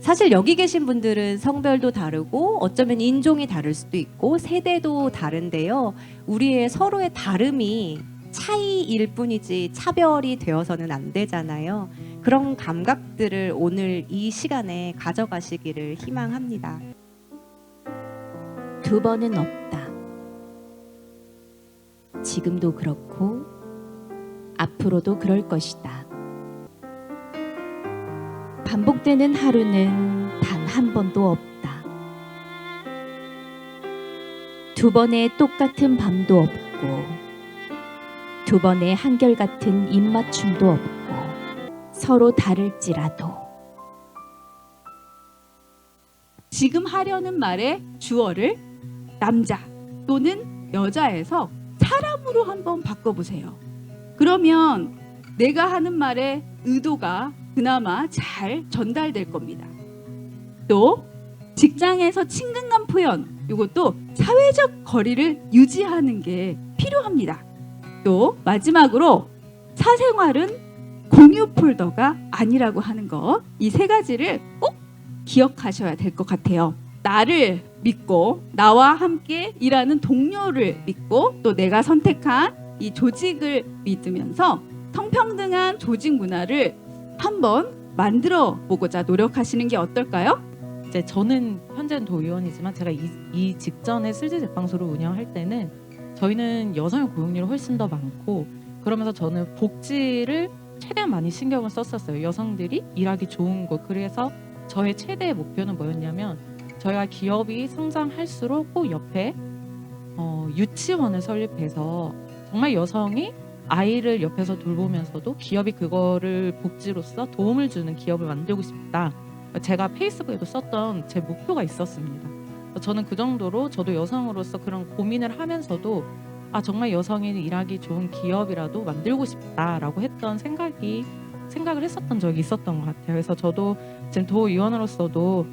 사실 여기 계신 분들은 성별도 다르고 어쩌면 인종이 다를 수도 있고 세대도 다른데요. 우리의 서로의 다름이 차이일 뿐이지 차별이 되어서는 안 되잖아요. 그런 감각들을 오늘 이 시간에 가져가시기를 희망합니다. 두 번은 없다. 지금도 그렇고 앞으로도 그럴 것이다. 반복되는 하루는 단 한 번도 없다. 두 번의 똑같은 밤도 없고 두 번의 한결같은 입맞춤도 없고 서로 다를지라도 지금 하려는 말의 주어를 남자 또는 여자에서 사람으로 한번 바꿔보세요. 그러면 내가 하는 말의 의도가 그나마 잘 전달될 겁니다. 또 직장에서 친근감 표현, 이것도 사회적 거리를 유지하는 게 필요합니다. 또 마지막으로 사생활은 공유 폴더가 아니라고 하는 것, 이 세 가지를 꼭 기억하셔야 될 것 같아요. 나를 믿고 나와 함께 일하는 동료를 믿고 또 내가 선택한 이 조직을 믿으면서 성평등한 조직 문화를 한번 만들어 보고자 노력하시는 게 어떨까요? 이제 저는 현재는 도의원이지만 제가 이 직전에 실질제빵소를 운영할 때는 저희는 여성의 고용률이 훨씬 더 많고 그러면서 저는 복지를 최대한 많이 신경을 썼었어요. 여성들이 일하기 좋은 곳. 그래서 저의 최대의 목표는 뭐였냐면 저희가 기업이 성장할수록 꼭 옆에 유치원을 설립해서 정말 여성이 아이를 옆에서 돌보면서도 기업이 그거를 복지로서 도움을 주는 기업을 만들고 싶다. 제가 페이스북에도 썼던 제 목표가 있었습니다. 저는 그 정도로 저도 여성으로서 그런 고민을 하면서도 정말 여성이 일하기 좋은 기업이라도 만들고 싶다라고 했던 생각을 했었던 적이 있었던 것 같아요. 그래서 저도 지금 도의원으로서도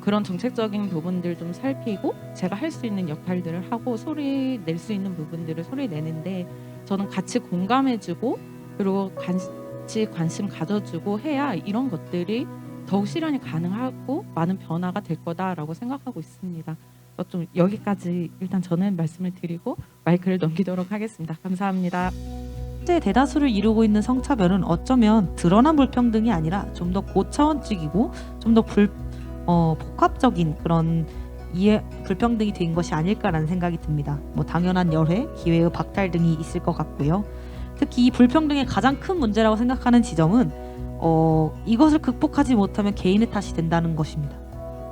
그런 정책적인 부분들 좀 살피고 제가 할 수 있는 역할들을 하고 소리 낼 수 있는 부분들을 소리 내는데 저는 같이 공감해주고 그리고 같이 관심 가져주고 해야 이런 것들이 더욱 실현이 가능하고 많은 변화가 될 거다라고 생각하고 있습니다. 좀 여기까지 일단 저는 말씀을 드리고 마이크를 넘기도록 하겠습니다. 감사합니다. 현재 대다수를 이루고 있는 성차별은 어쩌면 드러난 불평등이 아니라 좀 더 고차원적이고 좀 더 복합적인 그런 불평등이 된 것이 아닐까라는 생각이 듭니다. 당연한 열애, 기회의 박탈 등이 있을 것 같고요. 특히 이 불평등의 가장 큰 문제라고 생각하는 지점은 이것을 극복하지 못하면 개인의 탓이 된다는 것입니다.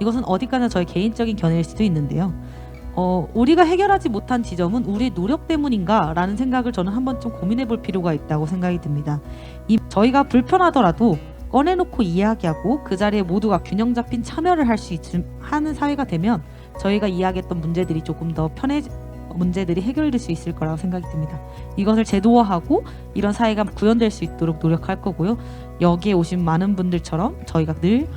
이것은 어디까지나 저의 개인적인 견해일 수도 있는데요. 우리가 해결하지 못한 지점은 우리의 노력 때문인가 라는 생각을 저는 한번 좀 고민해 볼 필요가 있다고 생각이 듭니다. 저희가 불편하더라도 꺼내놓고 이야기하고 그 자리에 모두가 균형 잡힌 참여를 하는 사회가 되면 저희가 이야기했던 문제들이 조금 더 문제들이 해결될 수 있을 거라고 생각이 듭니다. 이것을 제도화하고 이런 사회가 구현될 수 있도록 노력할 거고요. 여기에 오신 많은 분들처럼 저희가 늘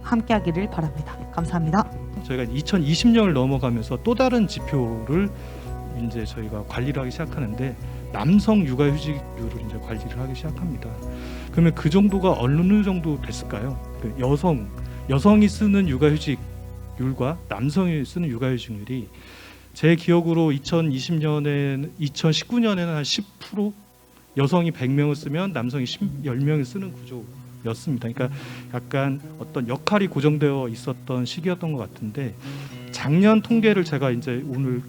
함께하기를 바랍니다. 감사합니다. 저희가 2020년을 넘어가면서 또 다른 지표를 이제 저희가 관리를 하기 시작하는데 남성 육아휴직률을 이제 관리를 하기 시작합니다. 그러면 그 정도가 어느 정도 됐을까요? 여성이 쓰는 육아휴직률과 남성이 쓰는 육아휴직률이 제 기억으로 2019년에는 한 10% 여성이 100명을 쓰면 남성이 10명을 쓰는 구조였습니다. 그러니까 약간 어떤 역할이 고정되어 있었던 시기였던 것 같은데 작년 통계를 제가 이제 오늘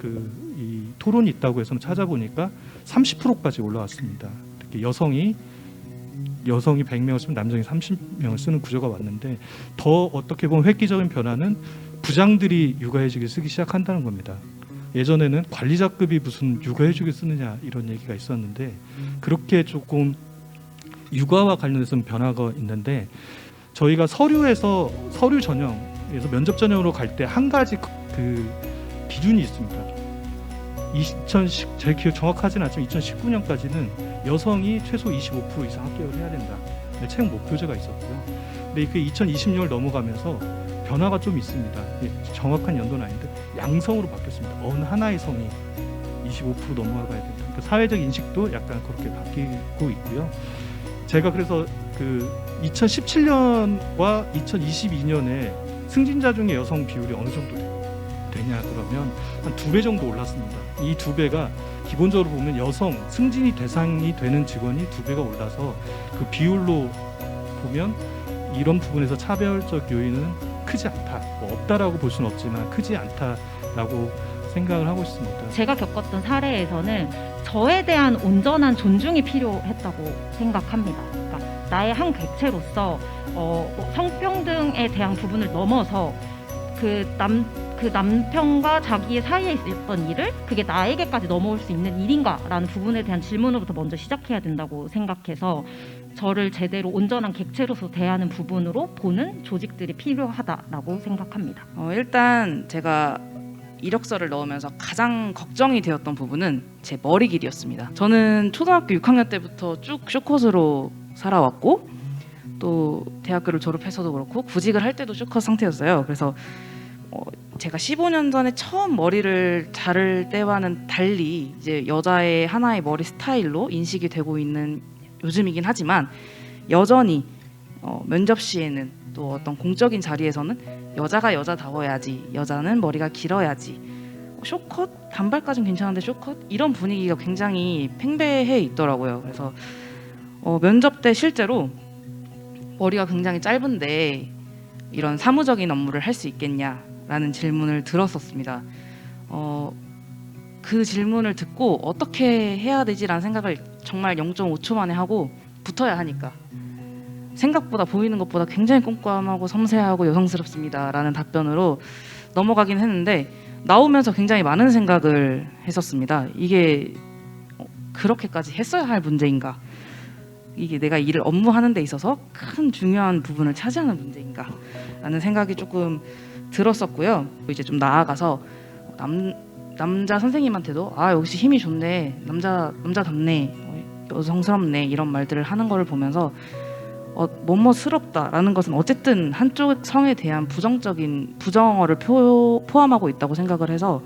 이 토론이 있다고 해서 찾아보니까 30%까지 올라왔습니다. 특히 여성이 100명을 쓰면 남성이 30명을 쓰는 구조가 왔는데 더 어떻게 보면 획기적인 변화는 부장들이 육아휴직을 쓰기 시작한다는 겁니다. 예전에는 관리자급이 무슨 육아휴직을 쓰느냐 이런 얘기가 있었는데 그렇게 조금 육아와 관련해서는 변화가 있는데 저희가 서류 전형에서 면접 전형으로 갈 때 한 가지 그 기준이 있습니다. 제 기억 정확하지는 않지만 2019년까지는 여성이 최소 25% 이상 합격을 해야 된다. 채용 목표제가 있었고요. 근데 그 2020년을 넘어가면서 변화가 좀 있습니다. 정확한 연도는 아닌데 양성으로 바뀌었습니다. 어느 하나의 성이 25% 넘어가야 된다. 그러니까 사회적 인식도 약간 그렇게 바뀌고 있고요. 제가 그래서 그 2017년과 2022년에 승진자 중에 여성 비율이 어느 정도 되냐 그러면 한 2배 정도 올랐습니다. 이 2배가 기본적으로 보면 여성 승진이 대상이 되는 직원이 2배가 올라서 그 비율로 보면 이런 부분에서 차별적 요인은 크지 않다. 뭐 없다라고 볼 수는 없지만 크지 않다라고 생각을 하고 있습니다. 제가 겪었던 사례에서는 저에 대한 온전한 존중이 필요했다고 생각합니다. 그러니까 나의 한 객체로서 뭐 성평등에 대한 부분을 넘어서 그 남편과 자기의 사이에 있었던 일을 그게 나에게까지 넘어올 수 있는 일인가라는 부분에 대한 질문으로부터 먼저 시작해야 된다고 생각해서 저를 제대로 온전한 객체로서 대하는 부분으로 보는 조직들이 필요하다라고 생각합니다. 일단 제가 이력서를 넣으면서 가장 걱정이 되었던 부분은 제 머리 길이였습니다. 저는 초등학교 6학년 때부터 쭉 숏컷으로 살아왔고 또 대학교를 졸업해서도 그렇고 구직을 할 때도 숏컷 상태였어요. 그래서 제가 15년 전에 처음 머리를 자를 때와는 달리 이제 여자의 하나의 머리 스타일로 인식이 되고 있는 요즘이긴 하지만 여전히 면접 시에는 또 어떤 공적인 자리에서는 여자가 여자다워야지, 여자는 머리가 길어야지, 숏컷, 단발까지는 괜찮은데 숏컷 이런 분위기가 굉장히 팽배해 있더라고요. 그래서 면접 때 실제로 머리가 굉장히 짧은데 이런 사무적인 업무를 할 수 있겠냐라는 질문을 들었었습니다. 그 질문을 듣고 어떻게 해야 되지라는 생각을 정말 0.5초 만에 하고 붙어야 하니까 생각보다 보이는 것보다 굉장히 꼼꼼하고 섬세하고 여성스럽습니다라는 답변으로 넘어가긴 했는데 나오면서 굉장히 많은 생각을 했었습니다. 이게 그렇게까지 했어야 할 문제인가? 이게 내가 일을 업무하는 데 있어서 큰 중요한 부분을 차지하는 문제인가? 라는 생각이 조금 들었었고요. 이제 좀 나아가서 남자 선생님한테도 역시 힘이 좋네, 남자답네, 여성스럽네 이런 말들을 하는 거를 보면서 뭐뭐스럽다라는 것은 어쨌든 한쪽 성에 대한 부정적인 부정어를 포함하고 있다고 생각을 해서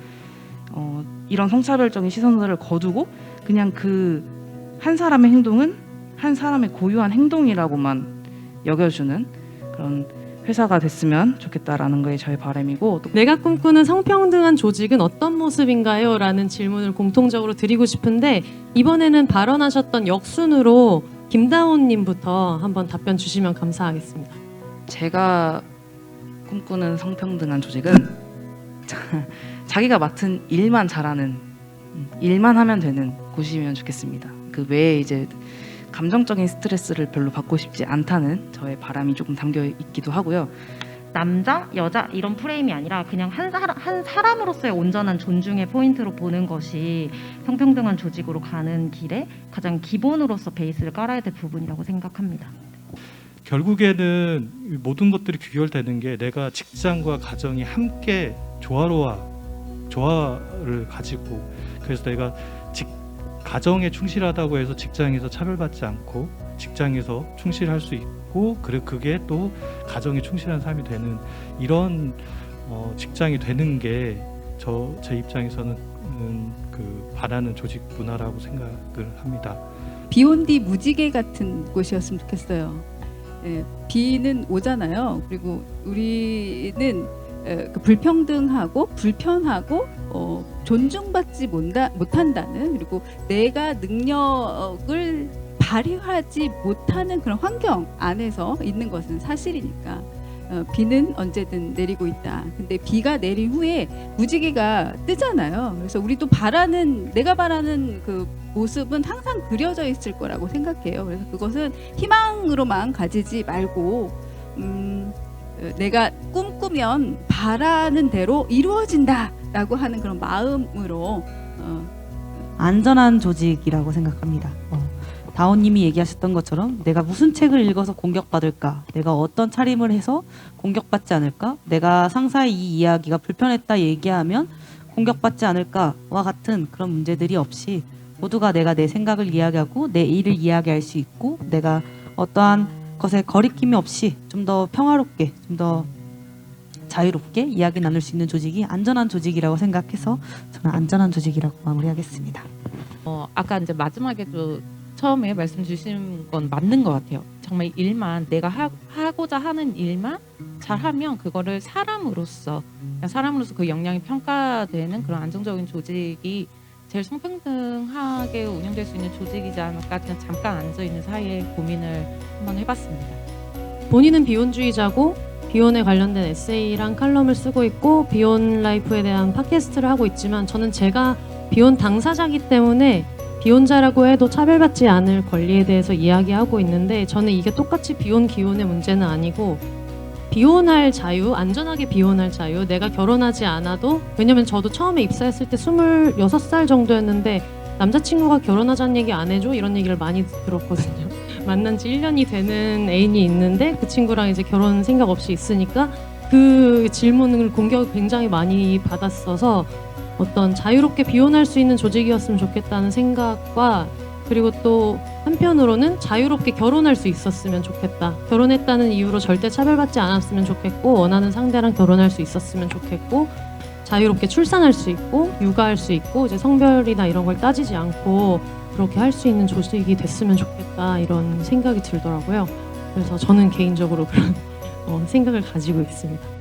이런 성차별적인 시선들을 거두고 그냥 그 한 사람의 행동은 한 사람의 고유한 행동이라고만 여겨주는 그런 회사가 됐으면 좋겠다라는 게 저의 바람이고 내가 꿈꾸는 성평등한 조직은 어떤 모습인가요? 라는 질문을 공통적으로 드리고 싶은데 이번에는 발언하셨던 역순으로 김다운님부터 한번 답변 주시면 감사하겠습니다. 제가 꿈꾸는 성평등한 조직은 자기가 맡은 일만 잘하는 일만 하면 되는 곳이면 좋겠습니다. 그 외에 이제 감정적인 스트레스를 별로 받고 싶지 않다는 저의 바람이 조금 담겨 있기도 하고요. 남자, 여자 이런 프레임이 아니라 그냥 한 사람으로서의 온전한 존중의 포인트로 보는 것이 성평등한 조직으로 가는 길에 가장 기본으로서 베이스를 깔아야 될 부분이라고 생각합니다. 결국에는 모든 것들이 귀결되는 게 내가 직장과 가정이 함께 조화를 가지고 그래서 내가 가정에 충실하다고 해서 직장에서 차별받지 않고 직장에서 충실할 수 있고 그게 또 가정에 충실한 삶이 되는 이런 직장이 되는 게 제 입장에서는 그 바라는 조직 문화라고 생각을 합니다. 비온디 무지개 같은 곳이었으면 좋겠어요. 비는 오잖아요. 그리고 우리는 불평등하고 불편하고 존중받지 못한다는 그리고 내가 능력을 발휘하지 못하는 그런 환경 안에서 있는 것은 사실이니까 비는 언제든 내리고 있다. 근데 비가 내린 후에 무지개가 뜨잖아요. 그래서 우리도 내가 바라는 그 모습은 항상 그려져 있을 거라고 생각해요. 그래서 그것은 희망으로만 가지지 말고 내가 꿈꾸면 바라는 대로 이루어진다라고 하는 그런 마음으로 안전한 조직이라고 생각합니다. 다온님이 얘기하셨던 것처럼 내가 무슨 책을 읽어서 공격받을까? 내가 어떤 차림을 해서 공격받지 않을까? 내가 상사의 이 이야기가 불편했다 얘기하면 공격받지 않을까와 같은 그런 문제들이 없이 모두가 내가 내 생각을 이야기하고 내 일을 이야기할 수 있고 내가 어떠한 것에 거리낌이 없이 좀 더 평화롭게 좀 더 자유롭게 이야기 나눌 수 있는 조직이 안전한 조직이라고 생각해서 저는 안전한 조직이라고 마무리하겠습니다. 아까 이제 마지막에도 처음에 말씀 주신 건 맞는 것 같아요. 정말 일만 내가 하고자 하는 일만 잘하면 그거를 사람으로서 그 역량이 평가되는 그런 안정적인 조직이 제일 성평등하게 운영될 수 있는 조직이지 않을까 그냥 잠깐 앉아 있는 사이에 고민을 한번 해봤습니다. 본인은 비혼주의자고 비혼에 관련된 에세이랑 칼럼을 쓰고 있고 비혼 라이프에 대한 팟캐스트를 하고 있지만 저는 제가 비혼 당사자이기 때문에 비혼자라고 해도 차별받지 않을 권리에 대해서 이야기하고 있는데 저는 이게 똑같이 비혼 기혼의 문제는 아니고 비혼할 자유, 안전하게 비혼할 자유, 내가 결혼하지 않아도 왜냐면 저도 처음에 입사했을 때 26살 정도였는데 남자친구가 결혼하자는 얘기 안 해줘? 이런 얘기를 많이 들었거든요. 만난 지 1년이 되는 애인이 있는데 그 친구랑 이제 결혼 생각 없이 있으니까 그 질문을 공격을 굉장히 많이 받았어서 어떤 자유롭게 비혼할 수 있는 조직이었으면 좋겠다는 생각과 그리고 또 한편으로는 자유롭게 결혼할 수 있었으면 좋겠다. 결혼했다는 이유로 절대 차별받지 않았으면 좋겠고 원하는 상대랑 결혼할 수 있었으면 좋겠고 자유롭게 출산할 수 있고 육아할 수 있고 이제 성별이나 이런 걸 따지지 않고 그렇게 할 수 있는 조직이 됐으면 좋겠다 이런 생각이 들더라고요. 그래서 저는 개인적으로 그런 생각을 가지고 있습니다.